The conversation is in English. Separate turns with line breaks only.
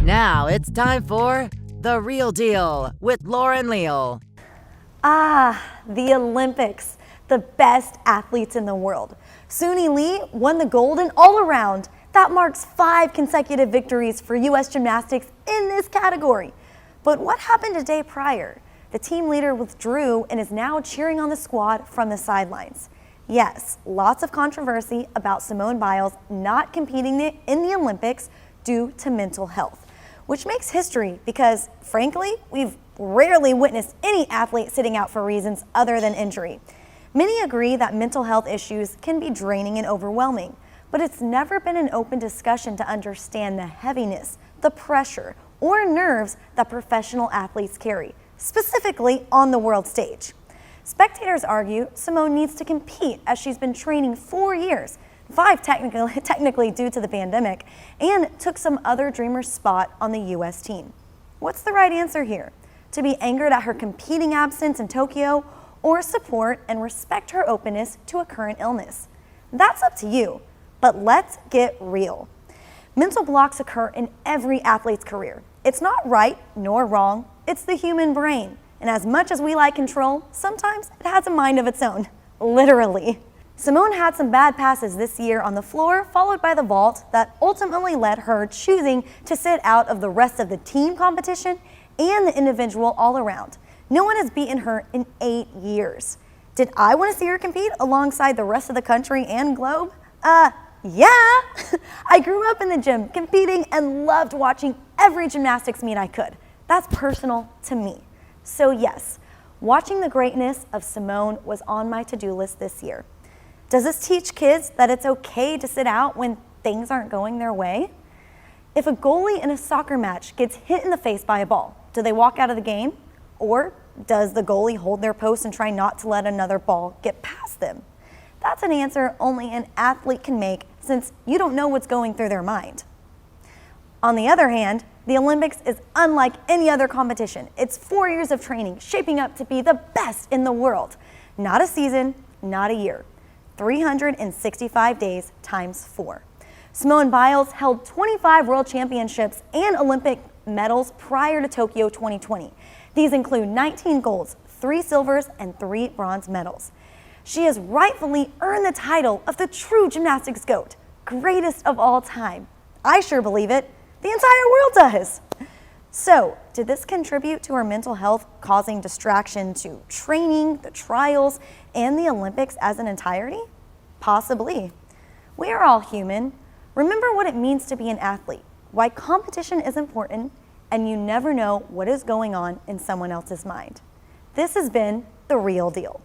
Now it's time for The Real Deal with Lauren Leal.
The Olympics, the best athletes in the world. Suni Lee won the gold in all around. That marks 5 consecutive victories for U.S. gymnastics in this category. But what happened a day prior? The team leader withdrew and is now cheering on the squad from the sidelines. Yes, lots of controversy about Simone Biles not competing in the Olympics due to mental health, which makes history because, frankly, we've rarely witnessed any athlete sitting out for reasons other than injury. Many agree that mental health issues can be draining and overwhelming, but it's never been an open discussion to understand the heaviness, the pressure, or nerves that professional athletes carry, specifically on the world stage. Spectators argue Simone needs to compete as she's been training 4 years, 5 technically due to the pandemic, and took some other dreamer's spot on the U.S. team. What's the right answer here? To be angered at her competing absence in Tokyo, or support and respect her openness to a current illness? That's up to you, but let's get real. Mental blocks occur in every athlete's career. It's not right nor wrong, it's the human brain. And as much as we like control, sometimes it has a mind of its own, literally. Simone had some bad passes this year on the floor, followed by the vault that ultimately led her choosing to sit out of the rest of the team competition and the individual all around. No one has beaten her in 8 years. Did I want to see her compete alongside the rest of the country and globe? Yeah. I grew up in the gym competing and loved watching every gymnastics meet I could. That's personal to me. So yes, watching the greatness of Simone was on my to-do list this year. Does this teach kids that it's okay to sit out when things aren't going their way? If a goalie in a soccer match gets hit in the face by a ball, do they walk out of the game? Or does the goalie hold their post and try not to let another ball get past them? That's an answer only an athlete can make, since you don't know what's going through their mind. On the other hand, the Olympics is unlike any other competition. It's 4 years of training, shaping up to be the best in the world. Not a season, not a year. 365 days times 4. Simone Biles held 25 world championships and Olympic medals prior to Tokyo 2020. These include 19 golds, 3 silvers, and 3 bronze medals. She has rightfully earned the title of the true gymnastics GOAT, greatest of all time. I sure believe it. The entire world does. So, did this contribute to her mental health, causing distraction to training, the trials, and the Olympics as an entirety? Possibly. We are all human. Remember what it means to be an athlete, why competition is important, and you never know what is going on in someone else's mind. This has been The Real Deal.